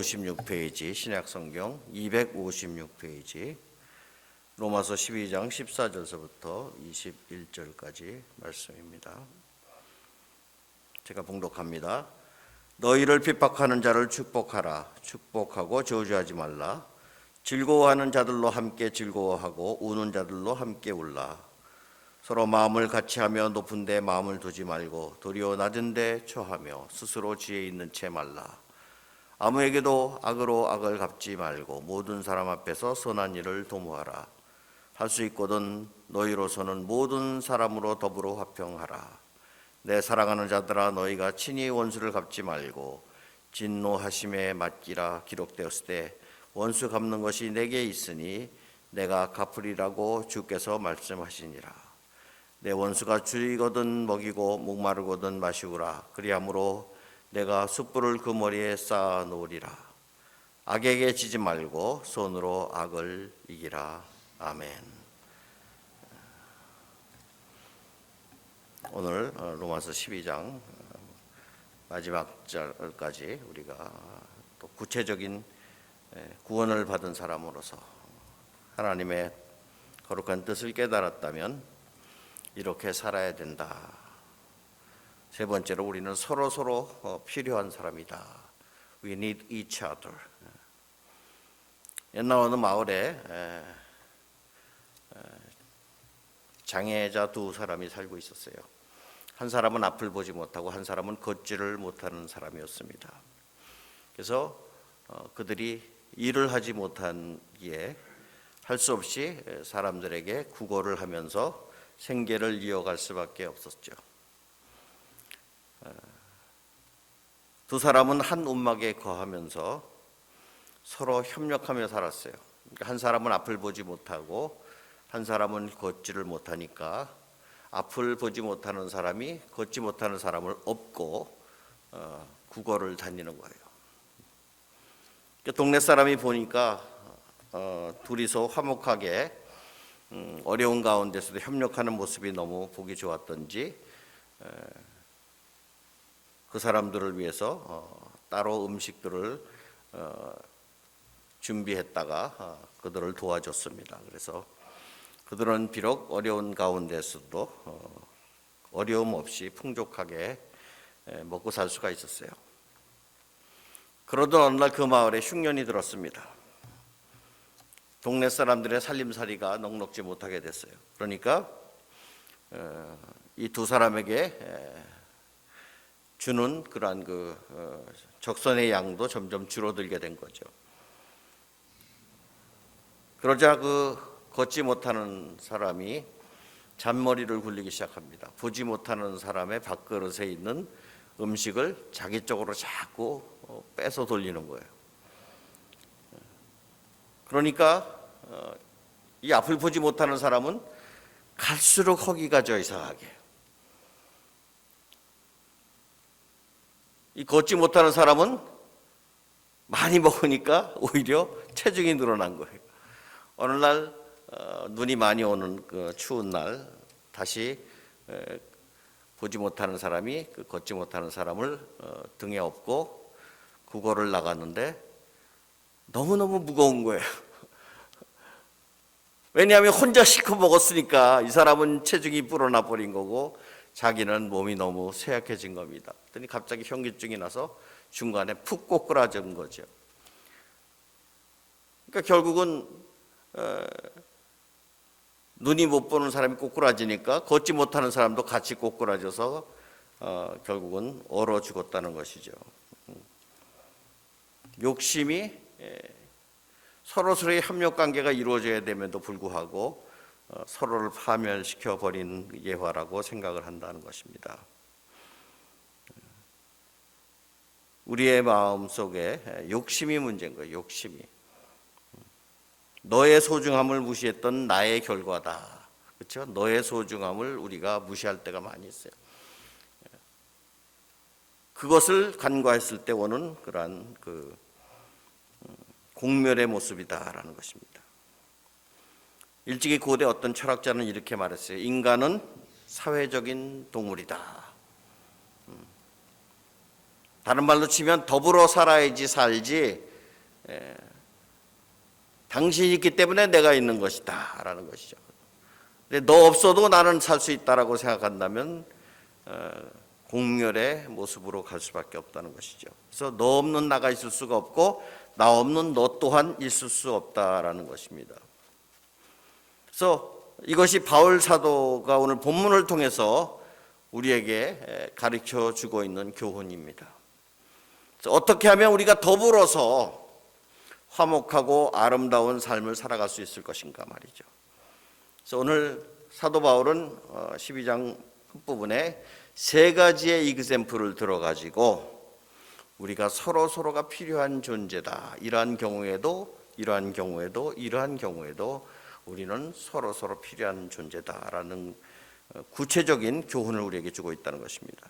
256페이지 신약성경 256페이지 로마서 12장 14절서부터 21절까지 말씀입니다. 제가 봉독합니다. 너희를 핍박하는 자를 축복하라. 축복하고 저주하지 말라. 즐거워하는 자들로 함께 즐거워하고 우는 자들로 함께 울라. 서로 마음을 같이하며 높은 데 마음을 두지 말고 도리어 낮은 데 처하며 스스로 지혜 있는 채 말라. 아무에게도 악으로 악을 갚지 말고 모든 사람 앞에서 선한 일을 도모하라. 할 수 있거든 너희로서는 모든 사람으로 더불어 화평하라. 내 사랑하는 자들아, 너희가 친히 원수를 갚지 말고 진노하심에 맡기라. 기록되었을 때 원수 갚는 것이 내게 있으니 내가 갚으리라고 주께서 말씀하시니라. 내 원수가 줄이거든 먹이고 목마르거든 마시우라. 그리함으로 내가 숯불을 그 머리에 쌓아 놓으리라. 악에게 지지 말고 손으로 악을 이기라. 아멘. 오늘 로마서 12장 마지막 절까지 우리가 또 구체적인 구원을 받은 사람으로서 하나님의 거룩한 뜻을 깨달았다면 이렇게 살아야 된다. 세 번째로 우리는 서로 필요한 사람이다. We need each other. 옛날 어느 마을에 장애자 두 사람이 살고 있었어요. 한 사람은 앞을 보지 못하고 한 사람은 걷지를 못하는 사람이었습니다. 그래서 그들이 일을 하지 못하기에 할 수 없이 사람들에게 구걸을 하면서 생계를 이어갈 수밖에 없었죠. 두 사람은 한 움막에 거하면서 서로 협력하며 살았어요. 그러니까 한 사람은 앞을 보지 못하고 한 사람은 걷지를 못하니까 앞을 보지 못하는 사람이 걷지 못하는 사람을 업고 구걸을 다니는 거예요. 그러니까 동네 사람이 보니까 둘이서 화목하게 어려운 가운데서도 협력하는 모습이 너무 보기 좋았던지 그 사람들을 위해서 따로 음식들을 준비했다가 그들을 도와줬습니다. 그래서 그들은 비록 어려운 가운데서도 어려움 없이 풍족하게 먹고 살 수가 있었어요. 그러던 어느 날 그 마을에 흉년이 들었습니다. 동네 사람들의 살림살이가 넉넉지 못하게 됐어요. 그러니까 이 두 사람에게 주는 그러한 적선의 양도 점점 줄어들게 된 거죠. 그러자 걷지 못하는 사람이 잔머리를 굴리기 시작합니다. 보지 못하는 사람의 밥그릇에 있는 음식을 자기 쪽으로 자꾸 빼서 돌리는 거예요. 그러니까 이 앞을 보지 못하는 사람은 갈수록 허기가 져 이상하게, 이 걷지 못하는 사람은 많이 먹으니까 오히려 체중이 늘어난 거예요. 어느 날 눈이 많이 오는 그 추운 날 다시 보지 못하는 사람이 걷지 못하는 사람을 등에 업고 구걸을 나갔는데 너무너무 무거운 거예요. 왜냐하면 혼자 시커 먹었으니까 이 사람은 체중이 불어나 버린 거고 자기는 몸이 너무 쇠약해진 겁니다. 그랬더니 갑자기 현기증이 나서 중간에 푹 꼬꾸라진 거죠. 그러니까 결국은 눈이 못 보는 사람이 꼬꾸라지니까 걷지 못하는 사람도 같이 꼬꾸라져서 결국은 얼어 죽었다는 것이죠. 욕심이 서로서로의 협력관계가 이루어져야 됨에도 불구하고 서로를 파멸시켜 버린 예화라고 생각을 한다는 것입니다. 우리의 마음 속에 욕심이 문제인 거예요. 욕심이. 너의 소중함을 무시했던 나의 결과다. 그렇죠? 너의 소중함을 우리가 무시할 때가 많이 있어요. 그것을 간과했을 때 오는 그러한 공멸의 모습이다라는 것입니다. 일찍이 고대 어떤 철학자는 이렇게 말했어요. 인간은 사회적인 동물이다. 다른 말로 치면 더불어 살아야지 살지 당신이 있기 때문에 내가 있는 것이다 라는 것이죠. 근데 너 없어도 나는 살 수 있다라고 생각한다면 공멸의 모습으로 갈 수밖에 없다는 것이죠. 그래서 너 없는 나가 있을 수가 없고 나 없는 너 또한 있을 수 없다라는 것입니다. 그래서 이것이 바울 사도가 오늘 본문을 통해서 우리에게 가르쳐 주고 있는 교훈입니다. 그래서 어떻게 하면 우리가 더불어서 화목하고 아름다운 삶을 살아갈 수 있을 것인가 말이죠. 그래서 오늘 사도 바울은 12장 끝부분에 세 가지의 이그샘플을 들어가지고 우리가 서로가 필요한 존재다. 이러한 경우에도 우리는 서로 필요한 존재다라는 구체적인 교훈을 우리에게 주고 있다는 것입니다.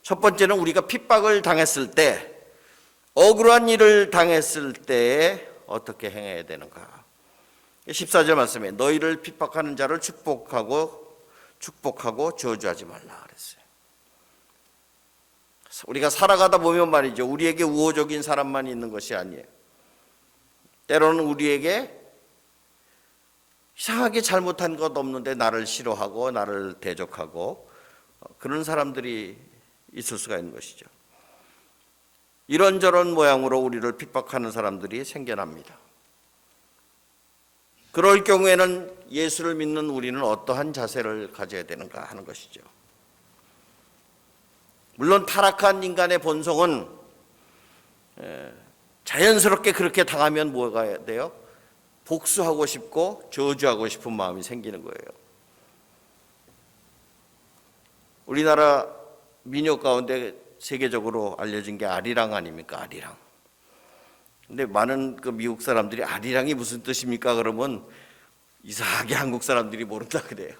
첫 번째는 우리가 핍박을 당했을 때, 억울한 일을 당했을 때에 어떻게 행해야 되는가. 14절 말씀에 너희를 핍박하는 자를 축복하고 저주하지 말라 그랬어요. 우리가 살아가다 보면 말이죠, 우리에게 우호적인 사람만 있는 것이 아니에요. 때로는 우리에게 이상하게 잘못한 것 없는데 나를 싫어하고 나를 대적하고 그런 사람들이 있을 수가 있는 것이죠. 이런저런 모양으로 우리를 핍박하는 사람들이 생겨납니다. 그럴 경우에는 예수를 믿는 우리는 어떠한 자세를 가져야 되는가 하는 것이죠. 물론 타락한 인간의 본성은 자연스럽게 그렇게 당하면 뭐가 돼요? 복수하고 싶고 저주하고 싶은 마음이 생기는 거예요. 우리나라 민요 가운데 세계적으로 알려진 게 아리랑 아닙니까? 아리랑. 근데 많은 그 미국 사람들이 아리랑이 무슨 뜻입니까? 그러면 이상하게 한국 사람들이 모른다 그래요.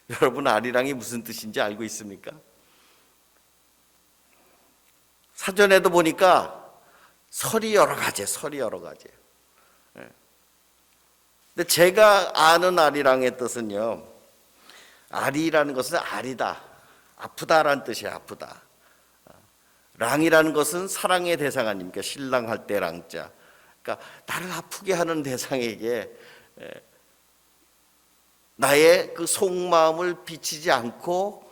여러분 아리랑이 무슨 뜻인지 알고 있습니까? 사전에도 보니까 설이 여러 가지. 근데 제가 아는 아리랑의 뜻은요, 아리라는 것은 아리다, 아프다라는 뜻이에요. 아프다. 랑이라는 것은 사랑의 대상 아닙니까? 신랑할 때 랑자. 그러니까 나를 아프게 하는 대상에게 나의 그 속마음을 비치지 않고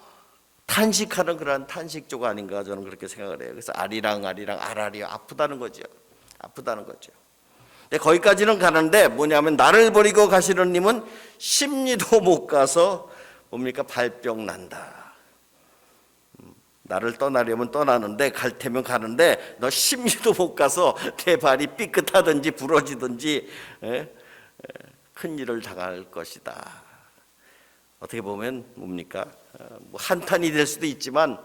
탄식하는 그러한 탄식조가 아닌가 저는 그렇게 생각을 해요. 그래서 아리랑 아라리 아프다는 거죠. 근데 거기까지는 가는데 뭐냐면 나를 버리고 가시는 님은 십리도 못 가서 뭡니까? 발병 난다. 나를 떠나려면 떠나는데 갈 테면 가는데 너 십리도 못 가서 내 발이 삐끗하든지 부러지든지 큰 일을 당할 것이다. 어떻게 보면 뭡니까? 한탄이 될 수도 있지만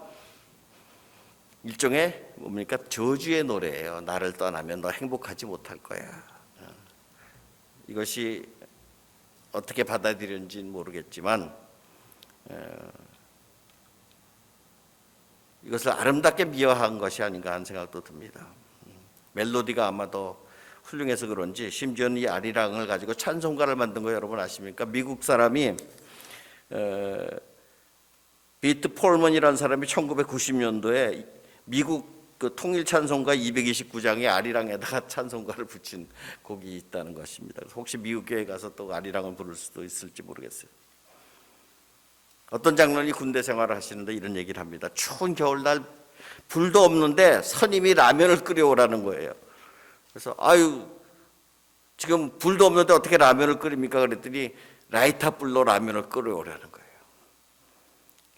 일종의 뭡니까? 저주의 노래예요. 나를 떠나면 너 행복하지 못할 거야. 이것이 어떻게 받아들였는지는 모르겠지만 이것을 아름답게 미화한 것이 아닌가 하는 생각도 듭니다. 멜로디가 아마 더 훌륭해서 그런지 심지어는 이 아리랑을 가지고 찬송가를 만든 거 여러분 아십니까? 미국 사람이 비트 폴먼이라는 사람이 1990년도에 미국 그 통일 찬송가 229장에 아리랑에다가 찬송가를 붙인 곡이 있다는 것입니다. 혹시 미국 교회 가서 또 아리랑을 부를 수도 있을지 모르겠어요. 어떤 장로님이 군대 생활을 하시는데 이런 얘기를 합니다. 추운 겨울날 불도 없는데 선임이 라면을 끓여오라는 거예요. 그래서 지금 불도 없는데 어떻게 라면을 끓입니까? 그랬더니 라이터 불로 라면을 끓여오라는 거예요.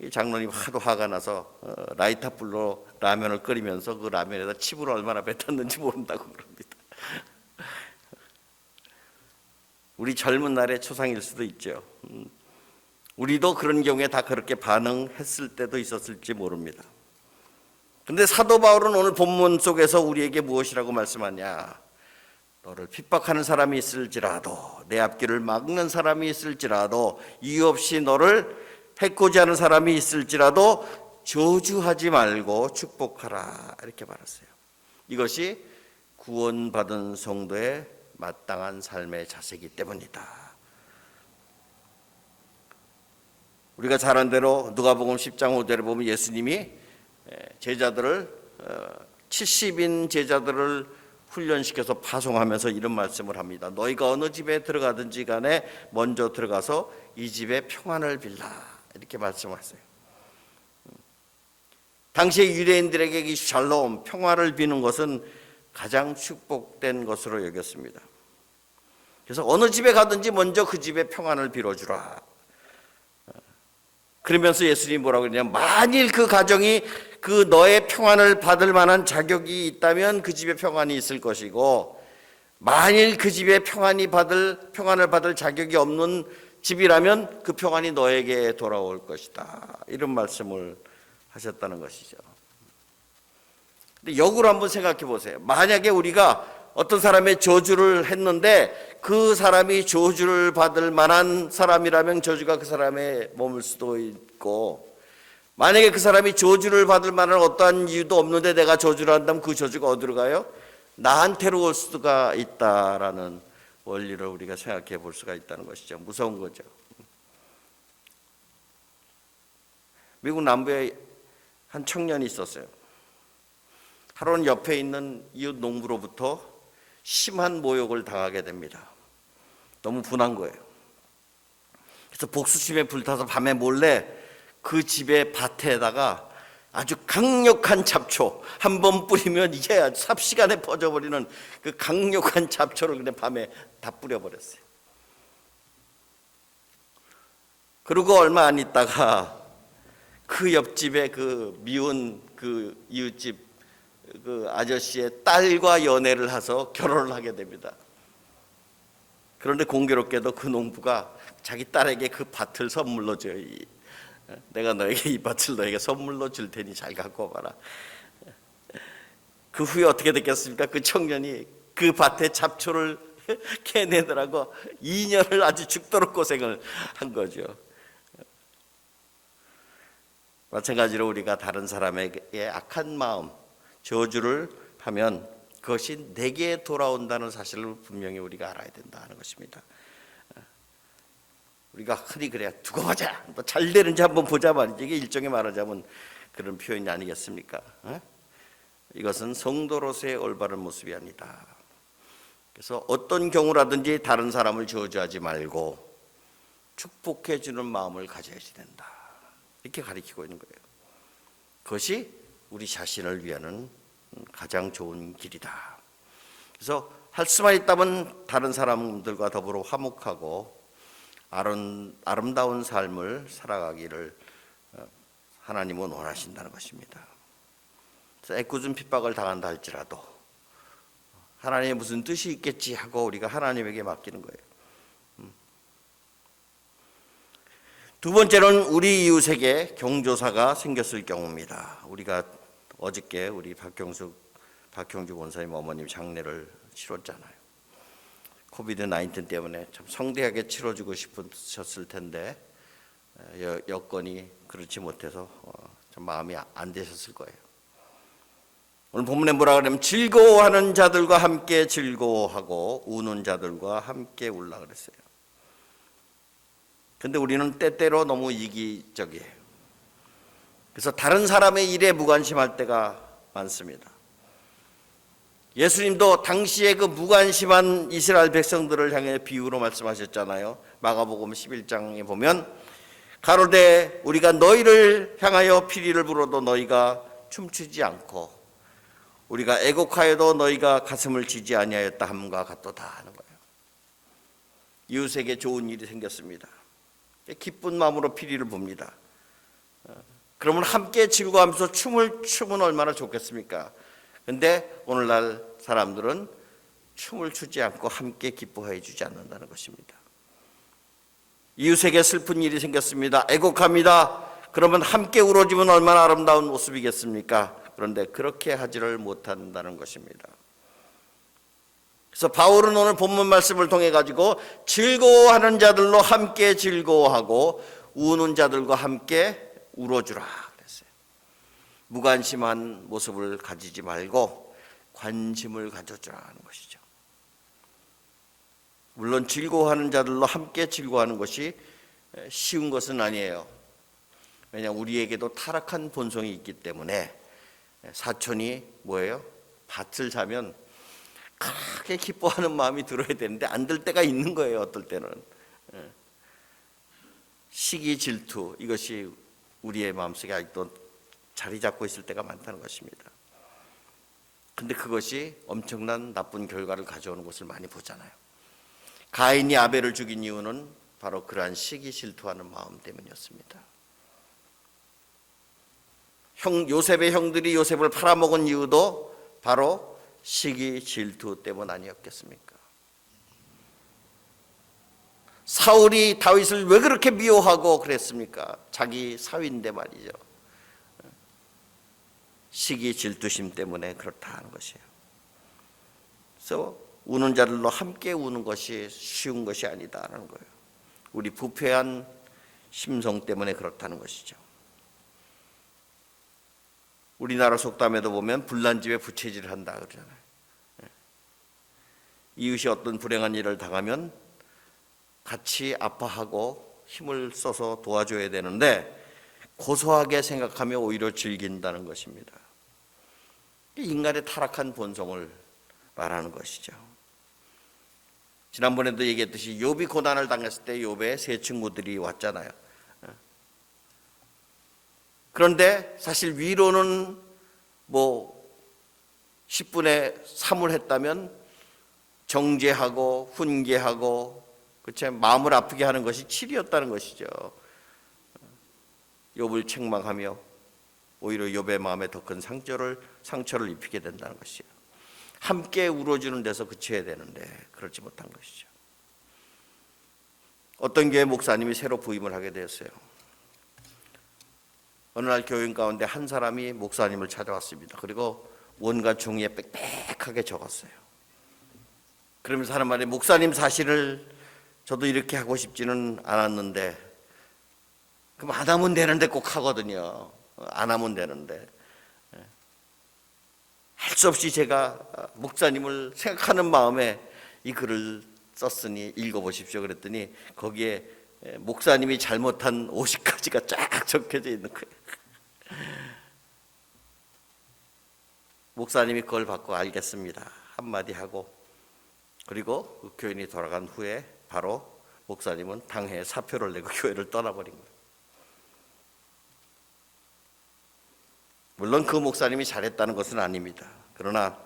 이 장로님 하도 화가 나서 라이터 불로 라면을 끓이면서 그 라면에다 칩을 얼마나 뱉었는지 모른다고 그럽니다. 우리 젊은 날의 초상일 수도 있죠. 우리도 그런 경우에 다 그렇게 반응했을 때도 있었을지 모릅니다. 그런데 사도 바울은 오늘 본문 속에서 우리에게 무엇이라고 말씀하냐? 너를 핍박하는 사람이 있을지라도, 내 앞길을 막는 사람이 있을지라도, 이유 없이 너를 해코지 하는 사람이 있을지라도 저주하지 말고 축복하라 이렇게 말했어요. 이것이 구원받은 성도의 마땅한 삶의 자세이기 때문이다. 우리가 잘 아는 대로 누가복음 10장 5절에 보면 예수님이 제자들을 70인 제자들을 훈련시켜서 파송하면서 이런 말씀을 합니다. 너희가 어느 집에 들어가든지 간에 먼저 들어가서 이 집에 평안을 빌라, 이렇게 말씀하세요. 당시에 유대인들에게 이 샬롬, 평화를 비는 것은 가장 축복된 것으로 여겼습니다. 그래서 어느 집에 가든지 먼저 그 집에 평안을 빌어주라. 그러면서 예수님이 뭐라고 그러냐면, 만일 그 가정이 그 너의 평안을 받을 만한 자격이 있다면 그 집에 평안이 있을 것이고, 만일 그 집에 평안을 받을 자격이 없는 집이라면 그 평안이 너에게 돌아올 것이다, 이런 말씀을 하셨다는 것이죠. 근데 역으로 한번 생각해 보세요. 만약에 우리가 어떤 사람의 저주를 했는데 그 사람이 저주를 받을 만한 사람이라면 저주가 그 사람에 머물 수도 있고, 만약에 그 사람이 저주를 받을 만한 어떠한 이유도 없는데 내가 저주를 한다면 그 저주가 어디로 가요? 나한테로 올 수가 있다라는 원리를 우리가 생각해 볼 수가 있다는 것이죠. 무서운 거죠. 미국 남부에 한 청년이 있었어요. 하루는 옆에 있는 이웃 농부로부터 심한 모욕을 당하게 됩니다. 너무 분한 거예요. 그래서 복수심에 불타서 밤에 몰래 그 집의 밭에다가 아주 강력한 잡초, 한 번 뿌리면 이게 아주 삽시간에 퍼져버리는 그 강력한 잡초를 그냥 밤에 다 뿌려버렸어요. 그리고 얼마 안 있다가 그 옆집에 그 미운 그 이웃집 그 아저씨의 딸과 연애를 해서 결혼을 하게 됩니다. 그런데 공교롭게도 그 농부가 자기 딸에게 그 밭을 선물로 줘요. 내가 너에게 이 밭을 너에게 선물로 줄 테니 잘 갖고 와봐라. 그 후에 어떻게 됐겠습니까? 그 청년이 그 밭에 잡초를 캐내더라고 2년을 아주 죽도록 고생을 한 거죠. 마찬가지로 우리가 다른 사람에게 악한 마음, 저주를 하면 그것이 내게 돌아온다는 사실을 분명히 우리가 알아야 된다 하는 것입니다. 우리가 흔히 그래야 두고 보자, 뭐 잘 되는지 한번 보자 말이지. 이게 일종의 말하자면 그런 표현이 아니겠습니까? 이것은 성도로서의 올바른 모습이 아니다. 그래서 어떤 경우라든지 다른 사람을 저주하지 말고 축복해 주는 마음을 가져야지 된다, 이렇게 가르치고 있는 거예요. 그것이 우리 자신을 위하는 가장 좋은 길이다. 그래서 할 수만 있다면 다른 사람들과 더불어 화목하고 아름다운 삶을 살아가기를 하나님은 원하신다는 것입니다. 그래서 애꿎은 핍박을 당한다 할지라도 하나님의 무슨 뜻이 있겠지 하고 우리가 하나님에게 맡기는 거예요. 두 번째는 우리 이웃에게 경조사가 생겼을 경우입니다. 우리가 어저께 우리 박형주 권사님 어머님 장례를 치렀잖아요. 코비드-19 때문에 참 성대하게 치러주고 싶으셨을 텐데 여건이 그렇지 못해서 참 마음이 안 되셨을 거예요. 오늘 본문에 뭐라 그러냐면 즐거워하는 자들과 함께 즐거워하고 우는 자들과 함께 울라 그랬어요. 근데 우리는 때때로 너무 이기적이에요. 그래서 다른 사람의 일에 무관심할 때가 많습니다. 예수님도 당시에 그 무관심한 이스라엘 백성들을 향해 비유로 말씀하셨잖아요. 마가복음 11장에 보면 가로되 우리가 너희를 향하여 피리를 불어도 너희가 춤추지 않고 우리가 애곡하여도 너희가 가슴을 치지 아니하였다 함과 같도다 하는 거예요. 이웃에게 좋은 일이 생겼습니다. 기쁜 마음으로 피리를 붑니다. 그러면 함께 즐거워하면서 춤을 추면 얼마나 좋겠습니까? 근데 오늘날 사람들은 춤을 추지 않고 함께 기뻐해 주지 않는다는 것입니다. 이웃에게 슬픈 일이 생겼습니다. 애곡합니다. 그러면 함께 울어주면 얼마나 아름다운 모습이겠습니까? 그런데 그렇게 하지를 못한다는 것입니다. 그래서 바울은 오늘 본문 말씀을 통해 가지고 즐거워하는 자들로 함께 즐거워하고 우는 자들과 함께 울어주라 그랬어요. 무관심한 모습을 가지지 말고 관심을 가져주라 하는 것이죠. 물론 즐거워하는 자들로 함께 즐거워하는 것이 쉬운 것은 아니에요. 왜냐하면 우리에게도 타락한 본성이 있기 때문에 사촌이 뭐예요? 밭을 사면 크게 기뻐하는 마음이 들어야 되는데 안 들 때가 있는 거예요. 어떨 때는 시기, 질투, 이것이 우리의 마음속에 아직도 자리 잡고 있을 때가 많다는 것입니다. 근데 그것이 엄청난 나쁜 결과를 가져오는 것을 많이 보잖아요. 가인이 아벨을 죽인 이유는 바로 그러한 시기, 질투하는 마음 때문이었습니다. 요셉의 형들이 요셉을 팔아먹은 이유도 바로 시기, 질투 때문 아니었겠습니까? 사울이 다윗을 왜 그렇게 미워하고 그랬습니까? 자기 사위인데 말이죠. 시기, 질투심 때문에 그렇다 하는 것이에요. 그래서 우는 자들로 함께 우는 것이 쉬운 것이 아니다라는 거예요. 우리 부패한 심성 때문에 그렇다는 것이죠. 우리나라 속담에도 보면 불난 집에 부채질을 한다 그러잖아요. 이웃이 어떤 불행한 일을 당하면 같이 아파하고 힘을 써서 도와줘야 되는데 고소하게 생각하며 오히려 즐긴다는 것입니다. 인간의 타락한 본성을 말하는 것이죠. 지난번에도 얘기했듯이 욥이 고난을 당했을 때 욥의 세 친구들이 왔잖아요. 그런데 사실 위로는 10분의 3을 했다면 정죄하고 훈계하고 그쵸? 마음을 아프게 하는 것이 7이었다는 것이죠. 욥을 책망하며 오히려 욥의 마음에 더 큰 상처를 입히게 된다는 것이죠. 함께 울어주는 데서 그쳐야 되는데 그렇지 못한 것이죠. 어떤 교회 목사님이 새로 부임을 하게 되었어요. 어느 날 교인 가운데 한 사람이 목사님을 찾아왔습니다. 그리고 온갖 종이에 빽빽하게 적었어요. 그러면서 하는 말이 목사님 사실을 저도 이렇게 하고 싶지는 않았는데 그럼 안 하면 되는데 꼭 하거든요. 안 하면 되는데 할 수 없이 제가 목사님을 생각하는 마음에 이 글을 썼으니 읽어보십시오 그랬더니 거기에 목사님이 잘못한 50가지가 쫙 적혀져 있는 거예요. 목사님이 그걸 받고 알겠습니다 한마디 하고 그리고 그 교인이 돌아간 후에 바로 목사님은 당해에 사표를 내고 교회를 떠나버린 거예요. 물론 그 목사님이 잘했다는 것은 아닙니다. 그러나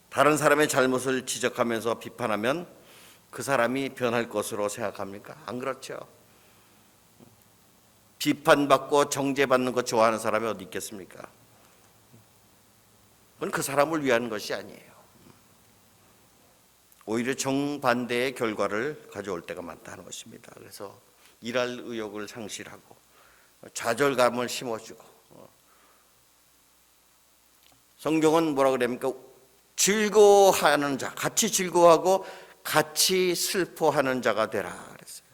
다른 사람의 잘못을 지적하면서 비판하면 그 사람이 변할 것으로 생각합니까? 안 그렇죠. 비판받고 정죄받는 것 좋아하는 사람이 어디 있겠습니까? 그건 그 사람을 위한 것이 아니에요. 오히려 정반대의 결과를 가져올 때가 많다는 것입니다. 그래서 일할 의욕을 상실하고 좌절감을 심어주고 성경은 뭐라 그럽니까? 즐거워하는 자, 같이 즐거워하고 같이 슬퍼하는 자가 되라 그랬어요.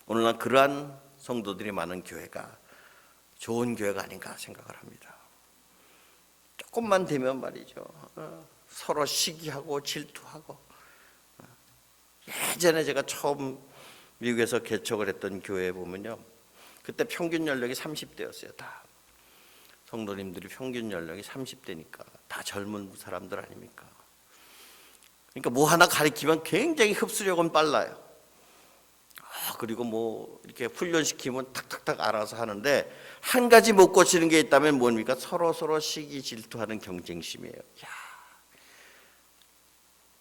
오늘날 그러한 성도들이 많은 교회가 좋은 교회가 아닌가 생각을 합니다. 조금만 되면 말이죠. 서로 시기하고 질투하고. 예전에 제가 처음 미국에서 개척을 했던 교회에 보면요. 그때 평균 연령이 30대였어요. 다. 성도님들이 평균 연령이 30대니까 다 젊은 사람들 아닙니까? 그러니까 뭐 하나 가르치면 굉장히 흡수력은 빨라요. 그리고 이렇게 훈련시키면 탁탁탁 알아서 하는데 한 가지 못 고치는 게 있다면 뭡니까? 서로 시기 질투하는 경쟁심이에요.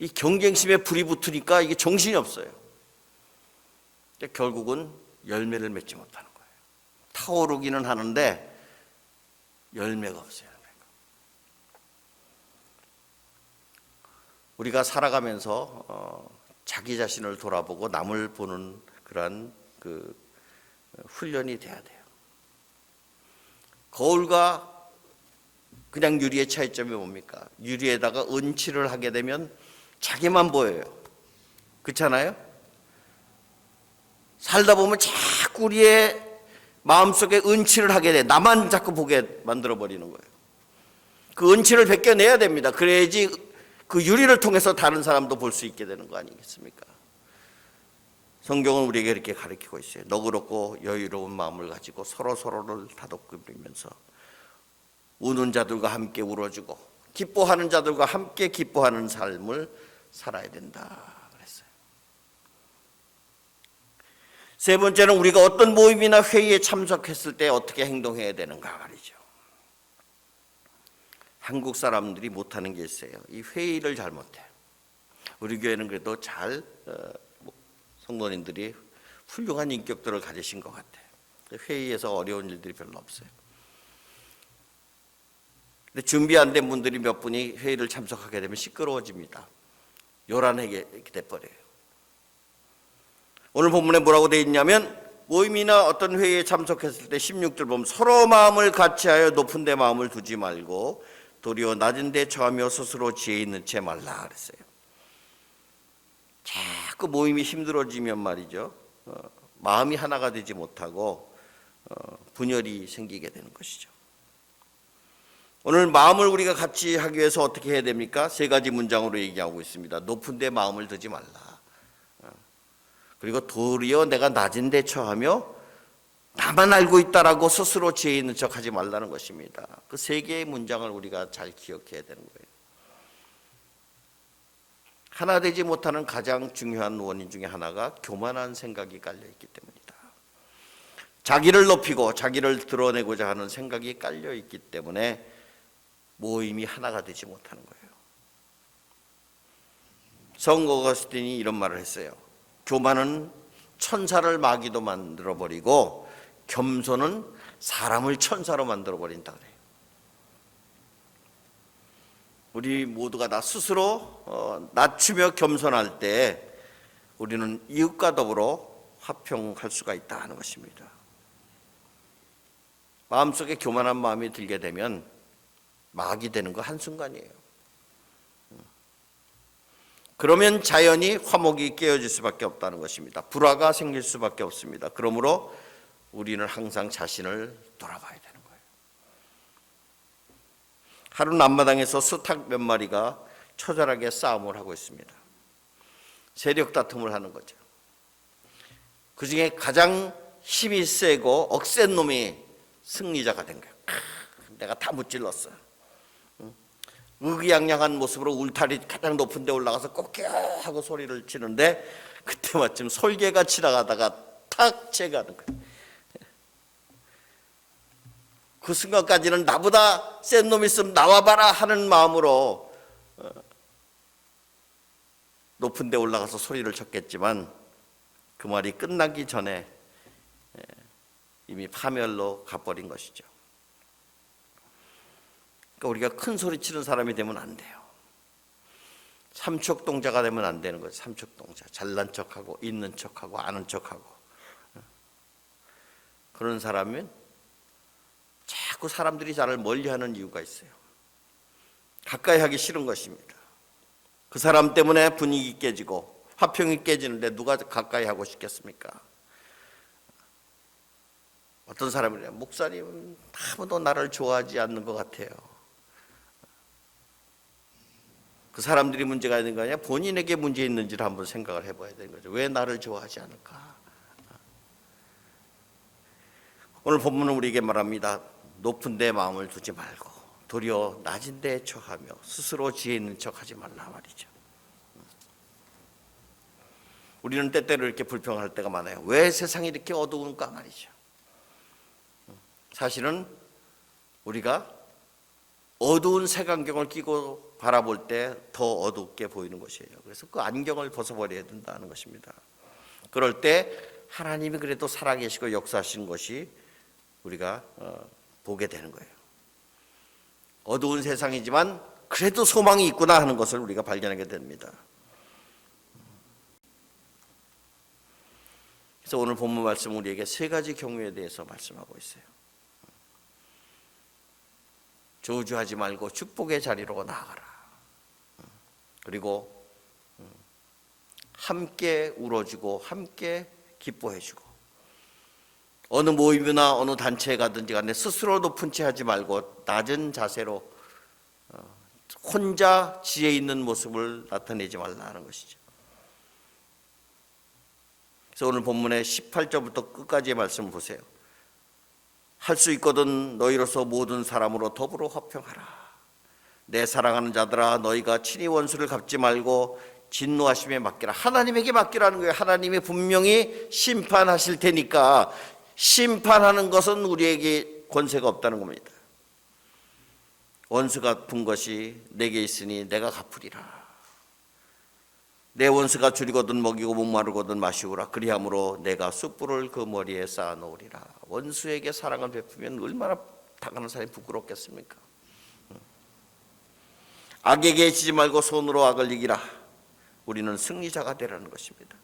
이 경쟁심에 불이 붙으니까 이게 정신이 없어요. 결국은 열매를 맺지 못하는 거예요. 타오르기는 하는데 열매가 없어요. 우리가 살아가면서 자기 자신을 돌아보고 남을 보는 그러한 훈련이 돼야 돼요. 거울과 그냥 유리의 차이점이 뭡니까? 유리에다가 은칠을 하게 되면 자기만 보여요. 그렇잖아요? 살다 보면 자꾸 우리의 마음속에 은칠을 하게 돼. 나만 자꾸 보게 만들어버리는 거예요. 그 은칠을 벗겨내야 됩니다. 그래야지 그 유리를 통해서 다른 사람도 볼 수 있게 되는 거 아니겠습니까? 성경은 우리에게 이렇게 가르치고 있어요. 너그럽고 여유로운 마음을 가지고 서로서로를 다독거리면서 우는 자들과 함께 울어주고 기뻐하는 자들과 함께 기뻐하는 삶을 살아야 된다 그랬어요. 세 번째는 우리가 어떤 모임이나 회의에 참석했을 때 어떻게 행동해야 되는가 말이죠. 한국 사람들이 못하는 게 있어요. 이 회의를 잘 못해. 우리 교회는 그래도 잘 성도님들이 훌륭한 인격들을 가지신 것 같아요. 회의에서 어려운 일들이 별로 없어요. 근데 준비 안 된 분들이 몇 분이 회의를 참석하게 되면 시끄러워집니다. 요란하게 돼버려요. 오늘 본문에 뭐라고 되어 있냐면 모임이나 어떤 회의에 참석했을 때 16절 보면 서로 마음을 같이하여 높은 데 마음을 두지 말고 도리어 낮은 데 처하며 스스로 지혜 있는 채 말라 그랬어요. 자꾸 모임이 힘들어지면 말이죠. 마음이 하나가 되지 못하고 분열이 생기게 되는 것이죠. 오늘 마음을 우리가 같이 하기 위해서 어떻게 해야 됩니까? 세 가지 문장으로 얘기하고 있습니다. 높은 데 마음을 두지 말라. 그리고 도리어 내가 낮은 데 처하며 나만 알고 있다라고 스스로 지혜 있는 척하지 말라는 것입니다. 그 세 개의 문장을 우리가 잘 기억해야 되는 거예요. 하나 되지 못하는 가장 중요한 원인 중에 하나가 교만한 생각이 깔려있기 때문이다. 자기를 높이고 자기를 드러내고자 하는 생각이 깔려있기 때문에 모임이 하나가 되지 못하는 거예요. 성 어거스틴이 이런 말을 했어요. 교만은 천사를 마귀도 만들어버리고 겸손은 사람을 천사로 만들어버린다 그래요. 우리 모두가 다 스스로 낮추며 겸손할 때 우리는 이웃과 더불어 화평할 수가 있다 하는 것입니다. 마음속에 교만한 마음이 들게 되면 마귀 되는 거 한순간이에요. 그러면 자연히 화목이 깨어질 수밖에 없다는 것입니다. 불화가 생길 수밖에 없습니다. 그러므로 우리는 항상 자신을 돌아봐야 되는 거예요. 하루는 앞마당에서 수탉 몇 마리가 처절하게 싸움을 하고 있습니다. 세력 다툼을 하는 거죠. 그 중에 가장 힘이 세고 억센 놈이 승리자가 된 거예요. 내가 다 무찔렀어. 의기양양한 모습으로 울타리 가장 높은 데 올라가서 꼬끼 하고 소리를 치는데 그때 마침 솔개가 지나가다가 탁 채가는 거예요. 그 순간까지는 나보다 센 놈이 있으면 나와봐라 하는 마음으로 높은 데 올라가서 소리를 쳤겠지만 그 말이 끝나기 전에 이미 파멸로 가버린 것이죠. 그러니까 우리가 큰 소리 치는 사람이 되면 안 돼요. 삼척동자가 되면 안 되는 거죠. 삼척동자. 잘난 척하고 있는 척하고 아는 척하고. 그런 사람은 자꾸 사람들이 나를 멀리하는 이유가 있어요. 가까이 하기 싫은 것입니다. 그 사람 때문에 분위기 깨지고 화평이 깨지는데 누가 가까이 하고 싶겠습니까? 어떤 사람이래요. 목사님은 아무도 나를 좋아하지 않는 것 같아요. 그 사람들이 문제가 있는 거 아니야? 본인에게 문제 있는지를 한번 생각을 해봐야 되는 거죠. 왜 나를 좋아하지 않을까? 오늘 본문은 우리에게 말합니다. 높은 데 마음을 두지 말고 도리어 낮은 데 처하며 스스로 지혜 있는 척하지 말라 말이죠. 우리는 때때로 이렇게 불평할 때가 많아요. 왜 세상이 이렇게 어두운가 말이죠. 사실은 우리가 어두운 색안경을 끼고 바라볼 때 더 어둡게 보이는 것이에요. 그래서 그 안경을 벗어버려야 된다는 것입니다. 그럴 때 하나님이 그래도 살아계시고 역사하시는 것이 우리가 보게 되는 거예요. 어두운 세상이지만 그래도 소망이 있구나 하는 것을 우리가 발견하게 됩니다. 그래서 오늘 본문 말씀은 우리에게 세 가지 경우에 대해서 말씀하고 있어요. 저주하지 말고 축복의 자리로 나아가라. 그리고 함께 울어주고 함께 기뻐해주고 어느 모임이나 어느 단체에 가든지 간에 스스로 높은 채 하지 말고 낮은 자세로 혼자 지혜 있는 모습을 나타내지 말라는 것이죠. 그래서 오늘 본문의 18절부터 끝까지의 말씀을 보세요. 할 수 있거든 너희로서 모든 사람으로 더불어 화평하라. 내 사랑하는 자들아, 너희가 친히 원수를 갚지 말고 진노하심에 맡기라. 하나님에게 맡기라는 거예요. 하나님이 분명히 심판하실 테니까 심판하는 것은 우리에게 권세가 없다는 겁니다. 원수 갚은 것이 내게 있으니 내가 갚으리라. 내 원수가 줄이거든 먹이고 목마르거든 마시우라. 그리함으로 내가 숯불을 그 머리에 쌓아 놓으리라. 원수에게 사랑을 베푸면 얼마나 당하는 사람이 부끄럽겠습니까? 악에게 지지 말고 손으로 악을 이기라. 우리는 승리자가 되라는 것입니다.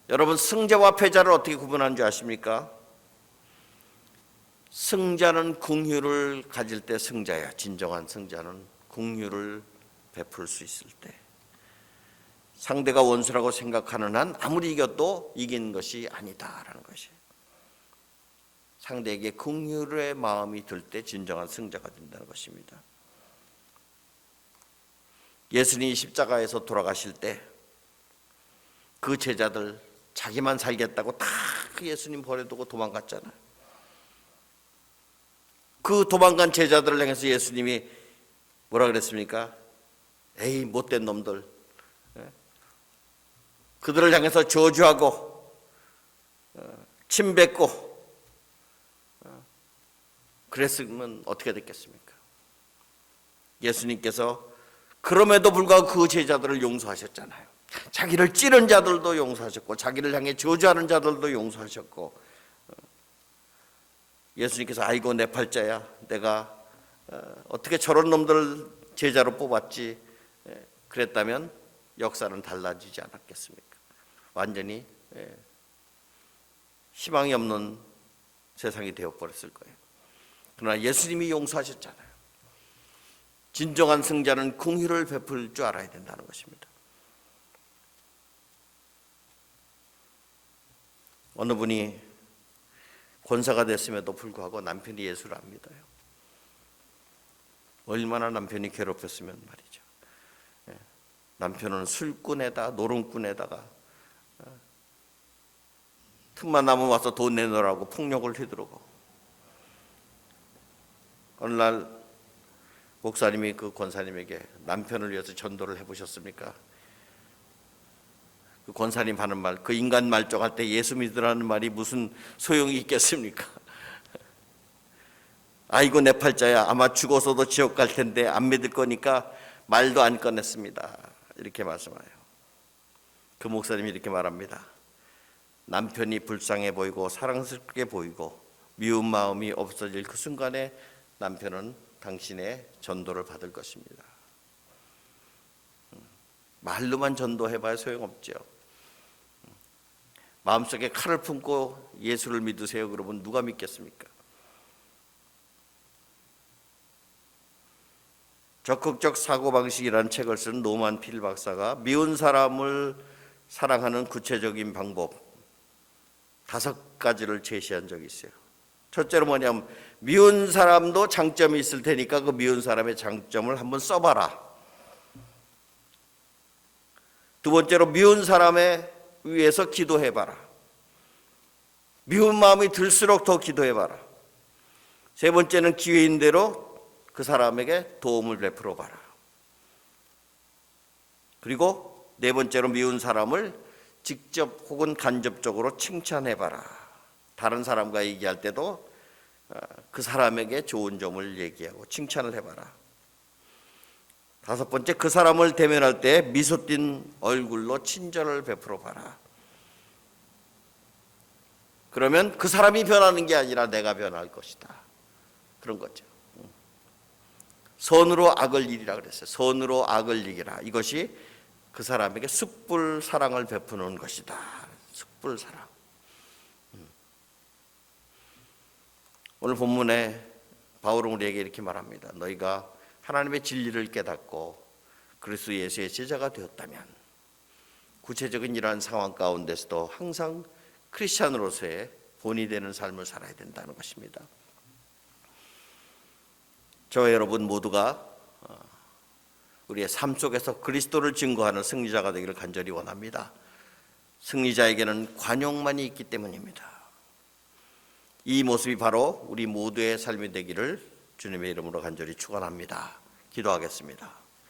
여러분, 승자와 패자를 어떻게 구분하는 줄 아십니까? 승자는 긍휼을 가질 때 승자야. 진정한 승자는 긍휼을 베풀 수 있을 때. 상대가 원수라고 생각하는 한 아무리 이겨도 이긴 것이 아니다라는 것이에요. 상대에게 긍휼의 마음이 들 때 진정한 승자가 된다는 것입니다. 예수님이 십자가에서 돌아가실 때 그 제자들 자기만 살겠다고 다 예수님 버려두고 도망갔잖아요. 그 도망간 제자들을 향해서 예수님이 뭐라 그랬습니까? 에이 못된 놈들. 그들을 향해서 저주하고 침뱉고 그랬으면 어떻게 됐겠습니까? 예수님께서 그럼에도 불구하고 그 제자들을 용서하셨잖아요. 자기를 찌른 자들도 용서하셨고 자기를 향해 저주하는 자들도 용서하셨고 예수님께서 아이고 내 팔자야, 내가 어떻게 저런 놈들 제자로 뽑았지 그랬다면 역사는 달라지지 않았겠습니까? 완전히 희망이 없는 세상이 되어버렸을 거예요. 그러나 예수님이 용서하셨잖아요. 진정한 승자는 긍휼을 베풀 줄 알아야 된다는 것입니다. 어느 분이 권사가 됐음에도 불구하고 남편이 예수를 안 믿어요. 얼마나 남편이 괴롭혔으면 말이죠. 남편은 술꾼에다 노름꾼에다가 틈만 나면 와서 돈 내놓으라고 폭력을 휘두르고 어느 날 목사님이 그 권사님에게 남편을 위해서 전도를 해보셨습니까? 그 권사님 하는 말, 그 인간 말종 할 때 예수 믿으라는 말이 무슨 소용이 있겠습니까? 아이고 내 팔자야, 아마 죽어서도 지옥 갈 텐데 안 믿을 거니까 말도 안 꺼냈습니다. 이렇게 말씀해요. 그 목사님이 이렇게 말합니다. 남편이 불쌍해 보이고 사랑스럽게 보이고 미운 마음이 없어질 그 순간에 남편은 당신의 전도를 받을 것입니다. 말로만 전도해봐야 소용없죠. 마음속에 칼을 품고 예수를 믿으세요 그러면 누가 믿겠습니까? 적극적 사고방식이라는 책을 쓴 노만 필 박사가 미운 사람을 사랑하는 구체적인 방법 5가지를 제시한 적이 있어요. 첫째로 뭐냐면 미운 사람도 장점이 있을 테니까 그 미운 사람의 장점을 한번 써봐라. 두 번째로 미운 사람에 위해서 기도해봐라. 미운 마음이 들수록 더 기도해봐라. 세 번째는 기회인 대로 그 사람에게 도움을 베풀어 봐라. 그리고 네 번째로 미운 사람을 직접 혹은 간접적으로 칭찬해봐라. 다른 사람과 얘기할 때도 그 사람에게 좋은 점을 얘기하고 칭찬을 해봐라. 5번째, 그 사람을 대면할 때 미소 띤 얼굴로 친절을 베풀어 봐라. 그러면 그 사람이 변하는 게 아니라 내가 변할 것이다. 그런 거죠. 선으로 악을 이기라 그랬어요. 선으로 악을 이기라. 이것이 그 사람에게 숯불 사랑을 베푸는 것이다. 숯불 사랑. 오늘 본문에 바울은 우리에게 이렇게 말합니다. 너희가 하나님의 진리를 깨닫고 그리스도 예수의 제자가 되었다면 구체적인 이러한 상황 가운데서도 항상 크리스찬으로서의 본이 되는 삶을 살아야 된다는 것입니다. 저와 여러분 모두가 우리의 삶 속에서 그리스도를 증거하는 승리자가 되기를 간절히 원합니다. 승리자에게는 관용만이 있기 때문입니다. 이 모습이 바로 우리 모두의 삶이 되기를 주님의 이름으로 간절히 축원합니다. 기도하겠습니다.